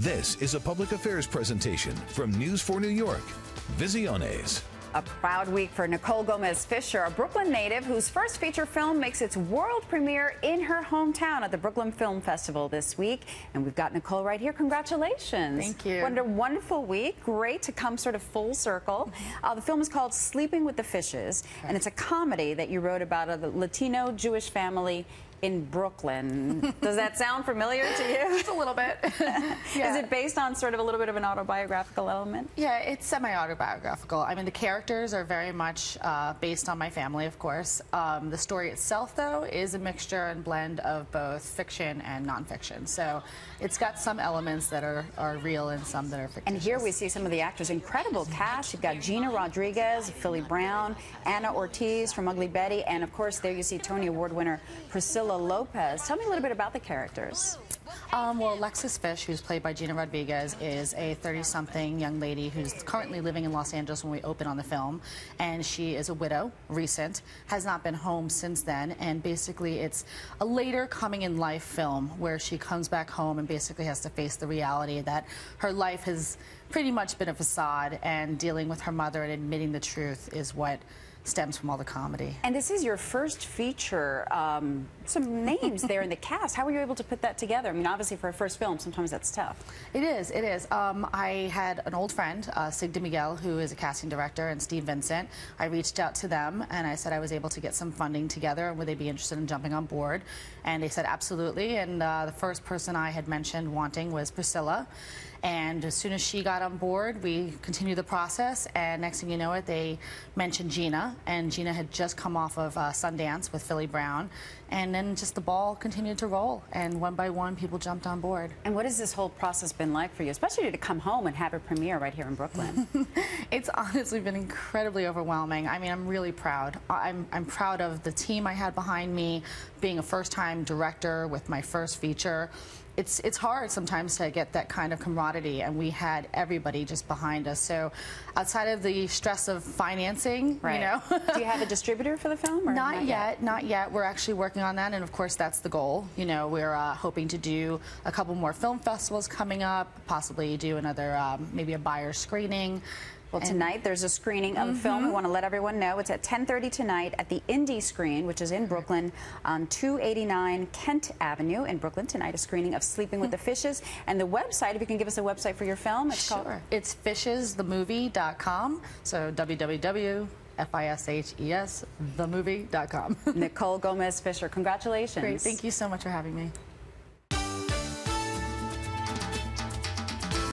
This is a public affairs presentation from News for New York. Visiones. A proud week for Nicole Gomez-Fisher, a Brooklyn native whose first feature film makes its world premiere in her hometown at the Brooklyn Film Festival this week. And we've got Nicole right here. Congratulations. Thank you. What a wonderful week. Great to come sort of full circle. The film is called Sleeping with the Fishes, and it's a comedy that you wrote about a Latino Jewish family in Brooklyn. Does that sound familiar to you? Just a little bit. Yeah. Is it based on sort of a little bit of an autobiographical element? Yeah, it's semi-autobiographical. I mean, the characters are very much based on my family, of course. The story itself, though, is a mixture and blend of both fiction and nonfiction. So it's got some elements that are real and some that are fictitious. And here we see some of the actors. Incredible cast. You've got Gina Rodriguez, Philly Brown, Anna Ortiz from Ugly Betty, and of course there you see Tony Award winner Priscilla Lopez. Tell me a little bit about the characters. Well, Alexis Fish, who's played by Gina Rodriguez, is a 30-something young lady who's currently living in Los Angeles when we open on the film, and she is a widow, recent, has not been home since then, and basically it's a later coming-in-life film where she comes back home and basically has to face the reality that her life has pretty much been a facade, and dealing with her mother and admitting the truth is what stems from all the comedy. And this is your first feature. Some names there in the cast. How were you able to put that together? I mean, obviously for a first film, sometimes that's tough. It is, it is. I had an old friend, Sig DeMiguel, who is a casting director, and Steve Vincent. I reached out to them and I said I was able to get some funding together and would they be interested in jumping on board. And they said absolutely, and the first person I had mentioned wanting was Priscilla. And as soon as she got on board, we continued the process, and next thing you know it, they mentioned Gina, and Gina had just come off of Sundance with Philly Brown, and then just the ball continued to roll, and one by one, people jumped on board. And what has this whole process been like for you, especially to come home and have a premiere right here in Brooklyn? It's honestly been incredibly overwhelming. I mean, I'm really proud. I'm proud of the team I had behind me, being a first-time director with my first feature. It's hard sometimes to get that kind of camaraderie, and we had everybody just behind us. So outside of the stress of financing, right. You know. Do you have a distributor for the film? Or not yet, not yet. We're actually working on that, and of course that's the goal. You know, we're hoping to do a couple more film festivals coming up, possibly do another, maybe a buyer screening. Well, tonight there's a screening of the film. We want to let everyone know it's at 10:30 tonight at the Indie Screen, which is in Brooklyn on 289 Kent Avenue in Brooklyn. Tonight, a screening of Sleeping with the Fishes. And the website, if you can give us a website for your film, it's called? It's fishesthemovie.com. So www.FISHES themovie.com. Nicole Gomez-Fisher, congratulations. Great. Thank you so much for having me.